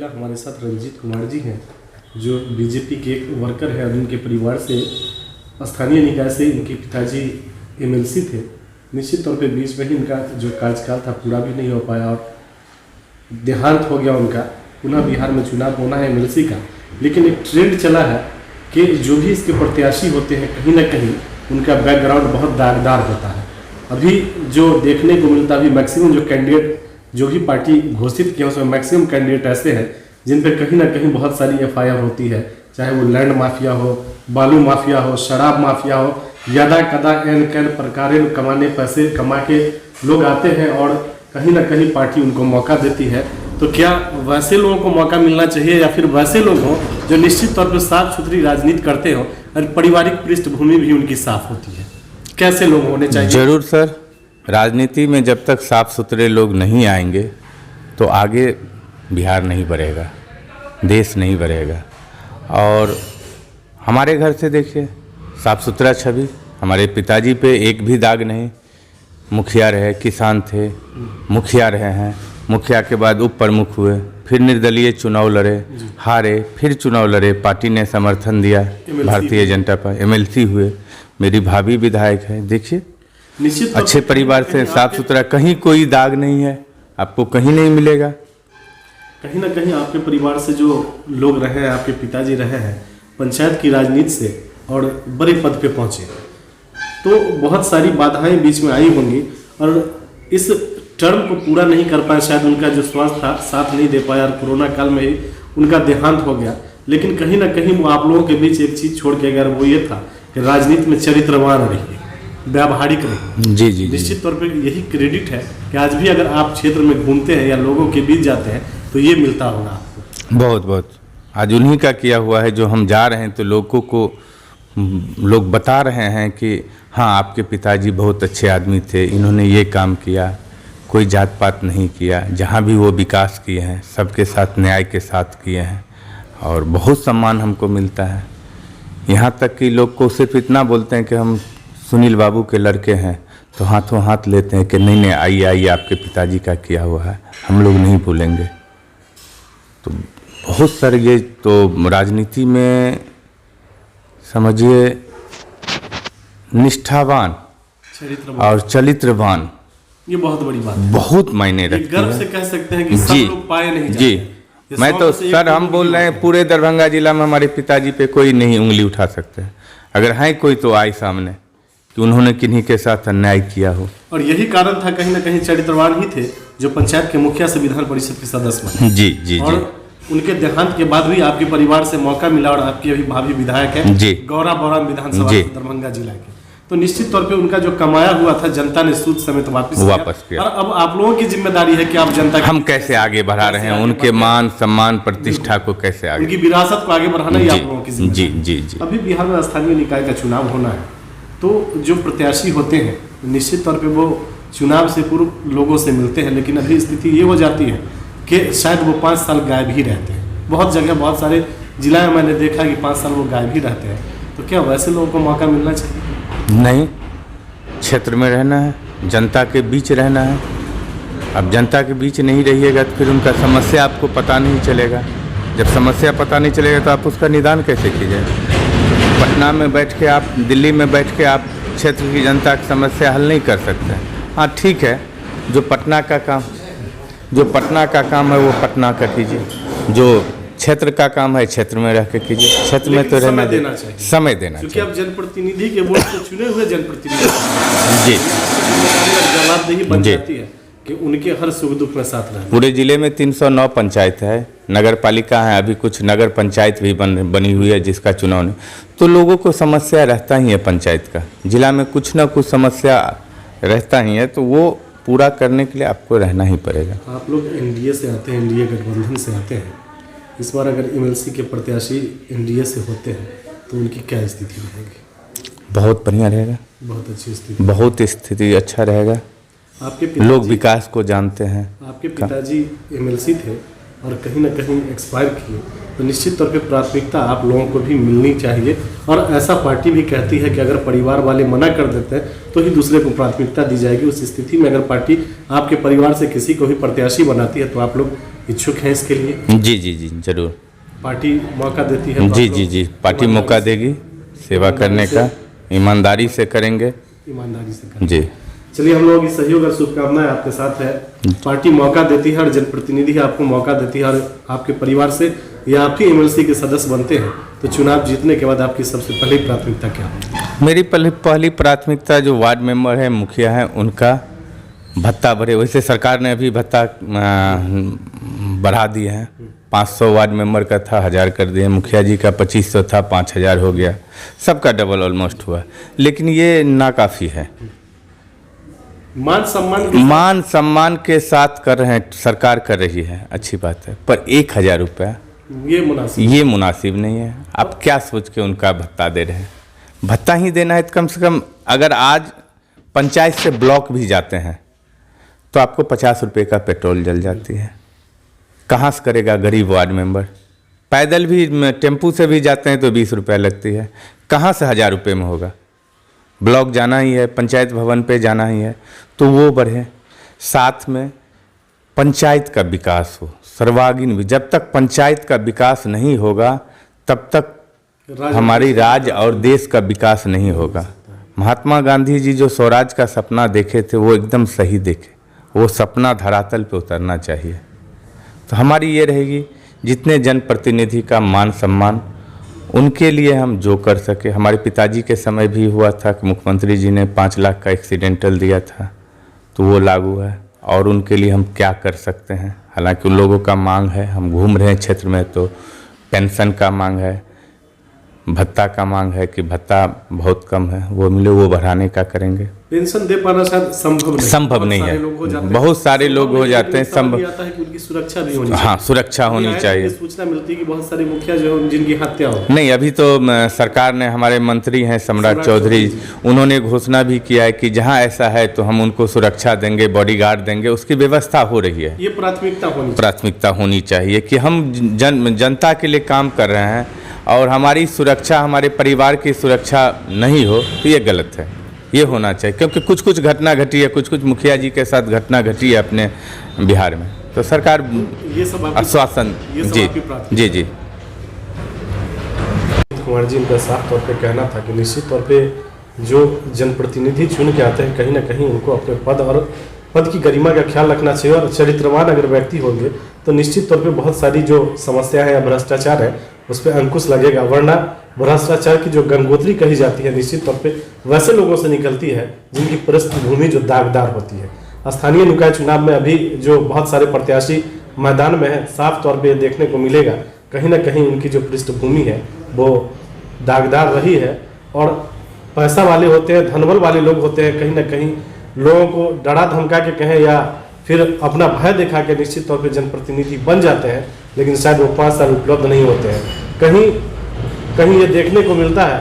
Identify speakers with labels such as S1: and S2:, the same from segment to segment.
S1: महिला हमारे साथ रंजीत कुमार जी हैं, जो बीजेपी के एक वर्कर हैं और उनके परिवार से स्थानीय निकाय से इनके पिताजी एमएलसी थे। निश्चित तौर पे बीच में ही इनका जो कार्यकाल था पूरा भी नहीं हो पाया और देहांत हो गया उनका। पुनः बिहार में चुनाव होना है एमएलसी का, लेकिन एक ट्रेंड चला है कि जो भी इसके प्रत्याशी होते हैं कहीं ना कहीं उनका बैकग्राउंड बहुत दागदार होता है। अभी जो देखने को मिलता है, अभी मैक्सिमम जो कैंडिडेट जो भी पार्टी घोषित किया उसमें मैक्सिमम कैंडिडेट ऐसे हैं जिन पे कहीं ना कहीं बहुत सारी एफआईआर होती है, चाहे वो लैंड माफिया हो, बालू माफिया हो, शराब माफिया हो, यदा कदा एन कैन प्रकार कमाने पैसे कमा के लोग आते हैं और कहीं ना कहीं पार्टी उनको मौका देती है। तो क्या वैसे लोगों को मौका मिलना चाहिए या फिर वैसे लोग हों जो निश्चित तौर पर साफ सुथरी राजनीति करते हो और पारिवारिक पृष्ठभूमि भी उनकी साफ होती है? कैसे लोग होने चाहिए?
S2: जरूर सर, राजनीति में जब तक साफ सुथरे लोग नहीं आएंगे तो आगे बिहार नहीं बढ़ेगा, देश नहीं बढ़ेगा। और हमारे घर से देखिए साफ सुथरा छवि, हमारे पिताजी पे एक भी दाग नहीं। मुखिया रहे, किसान थे, मुखिया रहे हैं, मुखिया के बाद उप प्रमुख हुए, फिर निर्दलीय चुनाव लड़े, हारे, फिर चुनाव लड़े, पार्टी ने समर्थन दिया, भारतीय जनता पार्टी, एमएलसी हुए। मेरी भाभी विधायक है, देखिए अच्छे परिवार से, साफ सुथरा, कहीं कोई दाग नहीं है, आपको कहीं नहीं मिलेगा।
S1: कहीं ना कहीं आपके परिवार से जो लोग रहे हैं, आपके पिताजी रहे हैं, पंचायत की राजनीति से और बड़े पद पे पहुंचे, तो बहुत सारी बाधाएं बीच में आई होंगी और इस टर्म को पूरा नहीं कर पाए। शायद उनका जो स्वास्थ्य था साथ नहीं दे पाया और कोरोना काल में ही उनका देहांत हो गया। लेकिन कहीं ना कहीं वो आप लोगों के बीच एक चीज़ छोड़ के गया, वो ये था कि राजनीति में चरित्रवान रहिए, व्यावहारिक रहिए।
S2: जी जी,
S1: निश्चित तौर पे यही क्रेडिट है कि आज भी अगर आप क्षेत्र में घूमते हैं या लोगों के बीच जाते हैं तो ये मिलता होगा आपको।
S2: बहुत बहुत आज उन्हीं का किया हुआ है। जो हम जा रहे हैं तो लोगों को लोग बता रहे हैं कि हाँ, आपके पिताजी बहुत अच्छे आदमी थे, इन्होंने ये काम किया, कोई जात पात नहीं किया, जहाँ भी वो विकास किए हैं सबके साथ न्याय के साथ किए हैं और बहुत सम्मान हमको मिलता है। यहाँ तक कि लोग को सिर्फ इतना बोलते हैं कि हम सुनील बाबू के लड़के हैं तो हाथों हाथ लेते हैं कि नहीं नहीं, आइए आइए, आपके पिताजी का किया हुआ है, हम लोग नहीं भूलेंगे। तो बहुत सारे ये तो राजनीति में समझिए निष्ठावान और चरित्रवान,
S1: ये बहुत बड़ी बात है,
S2: बहुत मायने रखती है।
S1: गर्व से कह सकते हैं कि सब लोग पाए नहीं जाते।
S2: जी, मैं तो सर हम बोल रहे हैं पूरे दरभंगा जिला में हमारे पिताजी पे कोई नहीं उंगली उठा सकते हैं। अगर है कोई तो आए सामने कि उन्होंने किन्हीं के साथ अन्याय किया हो।
S1: और यही कारण था, कहीं ना कहीं चरित्रवान ही थे जो पंचायत के मुखिया से विधान परिषद के सदस्य बने।
S2: जी जी
S1: और
S2: जी,
S1: उनके देहांत के बाद भी आपके परिवार से मौका मिला और आपकी अभी भाभी विधायक है
S2: जी,
S1: गौरा बौरा विधानसभा दरभंगा जिला के। तो निश्चित तौर पे उनका जो कमाया हुआ था जनता ने सूद समेत वापस किया। और अब आप लोगों की जिम्मेदारी है कि आप जनता
S2: हम कैसे आगे बढ़ा रहे हैं, उनके मान सम्मान प्रतिष्ठा को कैसे आगे,
S1: उनकी विरासत को आगे बढ़ाना ही आप लोगों की जिम्मेदारी।
S2: जी जी जी।
S1: अभी बिहार में स्थानीय निकाय का चुनाव होना है, तो जो प्रत्याशी होते हैं निश्चित तौर पे वो चुनाव से पूर्व लोगों से मिलते हैं, लेकिन अभी स्थिति ये हो जाती है कि शायद वो 5 साल गायब ही रहते हैं। बहुत जगह बहुत सारे जिला में मैंने देखा कि 5 साल वो गायब ही रहते हैं। तो क्या वैसे लोगों को मौका मिलना चाहिए?
S2: नहीं, क्षेत्र में रहना है, जनता के बीच रहना है। अब जनता के बीच नहीं रहिएगा तो फिर उनका समस्या आपको पता नहीं चलेगा। जब समस्या पता नहीं चलेगा तो आप उसका निदान कैसे कीजिएगा? पटना में बैठ के आप, दिल्ली में बैठ के आप क्षेत्र की जनता की समस्या हल नहीं कर सकते। हाँ ठीक है, जो पटना का काम है वो पटना का कीजिए, जो क्षेत्र का काम है क्षेत्र में रह के कीजिए। क्षेत्र में तो रहना
S1: देना चाहिए,
S2: समय देना चाहिए,
S1: क्योंकि आप जनप्रतिनिधि के वोट से चुने हुए जनप्रतिनिधि
S2: जी,
S1: जवाबदेही बन जाती है कि उनके हर सुख दुख में साथ रहना।
S2: पूरे जिले में 309 पंचायत है, नगर पालिका है, अभी कुछ नगर पंचायत भी बनी हुई है जिसका चुनाव नहीं। तो लोगों को समस्या रहता ही है, पंचायत का जिला में कुछ ना कुछ समस्या रहता ही है, तो वो पूरा करने के लिए आपको रहना ही पड़ेगा।
S1: आप लोग एनडीए से आते हैं, एनडीए गठबंधन से आते हैं, इस बार अगर एमएलसी के प्रत्याशी एनडीए से होते हैं तो उनकी क्या स्थिति रहेगी?
S2: बहुत बढ़िया रहेगा,
S1: बहुत अच्छी स्थिति,
S2: बहुत स्थिति अच्छा रहेगा।
S1: आपके
S2: लोग विकास को जानते हैं।
S1: आपके पिताजी एमएलसी थे और कहीं ना कहीं एक्सपायर किए, तो निश्चित तौर पे प्राथमिकता आप लोगों को भी मिलनी चाहिए। और ऐसा पार्टी भी कहती है कि अगर परिवार वाले मना कर देते हैं तो ही दूसरे को प्राथमिकता दी जाएगी। उस स्थिति में अगर पार्टी आपके परिवार से किसी को भी प्रत्याशी बनाती है तो आप लोग इच्छुक हैं इसके लिए?
S2: जी जी जी जरूर।
S1: पार्टी मौका देती है?
S2: जी जी जी, पार्टी मौका देगी सेवा करने का, ईमानदारी से करेंगे।
S1: ईमानदारी से करेंगे।
S2: जी
S1: चलिए, हम लोग की सहयोग और शुभकामनाएं आपके साथ है। पार्टी मौका देती है और जनप्रतिनिधि आपको मौका देती है और आपके परिवार से या आपके एमएलसी के सदस्य बनते हैं, तो चुनाव जीतने के बाद आपकी सबसे पहली प्राथमिकता क्या होगी?
S2: मेरी पहली प्राथमिकता जो वार्ड मेंबर है, मुखिया है, उनका भत्ता बढ़े। वैसे सरकार ने अभी भत्ता बढ़ा दिए हैं। 500 वार्ड मेंबर का था, 1000 कर दिए। मुखिया जी का 2500 था, 5000 हो गया। सबका डबल ऑलमोस्ट हुआ, लेकिन ये नाकाफ़ी है। मान सम्मान के साथ कर रहे हैं, सरकार कर रही है, अच्छी बात है, पर 1000 रुपया ये मुनासिब नहीं है। आप क्या सोच के उनका भत्ता दे रहे हैं? भत्ता ही देना है तो कम से कम, अगर आज पंचायत से ब्लॉक भी जाते हैं तो आपको 50 रुपये का पेट्रोल जल जाती है। कहाँ से करेगा गरीब वार्ड मेंबर? पैदल भी, टेम्पू से भी जाते हैं तो 20 रुपया लगती है। कहाँ से 1000 रुपये में होगा? ब्लॉक जाना ही है, पंचायत भवन पे जाना ही है, तो वो बढ़े। साथ में पंचायत का विकास हो, सर्वांगीण भी। जब तक पंचायत का विकास नहीं होगा तब तक हमारी राज्य और देश का विकास नहीं होगा। महात्मा गांधी जी जो स्वराज का सपना देखे थे, वो एकदम सही देखे। वो सपना धरातल पे उतरना चाहिए। तो हमारी ये रहेगी, जितने जनप्रतिनिधि का मान सम्मान, उनके लिए हम जो कर सके। हमारे पिताजी के समय भी हुआ था कि मुख्यमंत्री जी ने 5 लाख का एक्सीडेंटल दिया था, तो वो लागू है। और उनके लिए हम क्या कर सकते हैं? हालांकि उन लोगों का मांग है, हम घूम रहे हैं क्षेत्र में, तो पेंशन का मांग है, भत्ता का मांग है कि भत्ता बहुत कम है, वो मिले, वो बढ़ाने का करेंगे।
S1: पेंशन दे पाना शायद संभव नहीं है।
S2: बहुत सारे लोग हो जाते हैं। संभव
S1: आता है कि उनकी सुरक्षा भी होनी चाहिए।
S2: हाँ, सुरक्षा होनी चाहिए।
S1: सूचना मिलती है कि बहुत सारे मुखिया जो है जिनकी हत्या हो।
S2: नहीं, अभी तो सरकार ने, हमारे मंत्री हैं सम्राट चौधरी, उन्होंने घोषणा भी किया है कि जहाँ ऐसा है तो हम उनको सुरक्षा देंगे, बॉडीगार्ड देंगे, उसकी व्यवस्था हो रही है।
S1: ये
S2: प्राथमिकता होनी चाहिए कि हम जनता के लिए काम कर रहे हैं और हमारी सुरक्षा, हमारे परिवार की सुरक्षा नहीं हो तो ये गलत है। ये होना चाहिए, क्योंकि कुछ घटना घटी है, कुछ मुखिया जी के साथ घटना घटी है अपने बिहार में, तो सरकार
S1: ये सब
S2: आश्वासन। जी जी जी।
S1: कुमार जी, इनका साफ तौर पे कहना था कि निश्चित तौर पे जो जनप्रतिनिधि चुन के आते हैं, कहीं ना कहीं उनको अपने पद की गरिमा का ख्याल रखना चाहिए। और चरित्रवान अगर व्यक्ति होंगे तो निश्चित तौर पे बहुत सारी जो समस्या है या भ्रष्टाचार है उस पर अंकुश लगेगा। वरना भ्रष्टाचार की जो गंगोत्री कही जाती है, निश्चित तौर पे वैसे लोगों से निकलती है जिनकी पृष्ठभूमि जो दागदार होती है। स्थानीय निकाय चुनाव में अभी जो बहुत सारे प्रत्याशी मैदान में है, साफ तौर पे देखने को मिलेगा कहीं ना कहीं उनकी जो पृष्ठभूमि है वो दागदार रही है। और पैसा वाले होते हैं, धनबल वाले लोग होते हैं, कहीं ना कहीं लोगों को डरा धमका के कहें या फिर अपना भय दिखा के निश्चित तौर पे जनप्रतिनिधि बन जाते हैं, लेकिन शायद वो 5 साल उपलब्ध नहीं होते हैं। कहीं ये देखने को मिलता है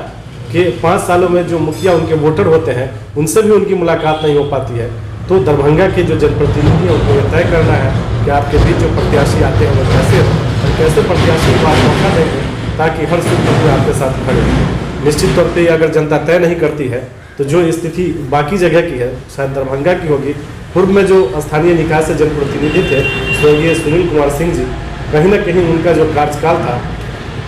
S1: कि 5 सालों में जो मुखिया उनके वोटर होते हैं उनसे भी उनकी मुलाकात नहीं हो पाती है। तो दरभंगा के जो जनप्रतिनिधि हैं उनको ये तय करना है कि आपके बीच जो प्रत्याशी आते हैं वो कैसे और कैसे प्रत्याशी को आप मौका देंगे ताकि हर सूत्र में आपके साथ खड़े। निश्चित तौर पर अगर जनता तय नहीं करती है तो जो स्थिति बाकी जगह की है शायद दरभंगा की होगी। पूर्व में जो स्थानीय निकाय से जनप्रतिनिधि थे स्वर्गीय सुनील कुमार सिंह जी, कहीं ना कहीं उनका जो कार्यकाल था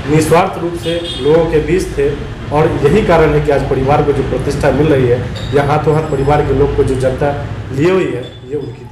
S1: निस्वार्थ रूप से लोगों के बीच थे। और यही कारण है कि आज परिवार को जो प्रतिष्ठा मिल रही है या हाथों हाथ परिवार के लोग को जो जनता लिए हुई है, ये उनकी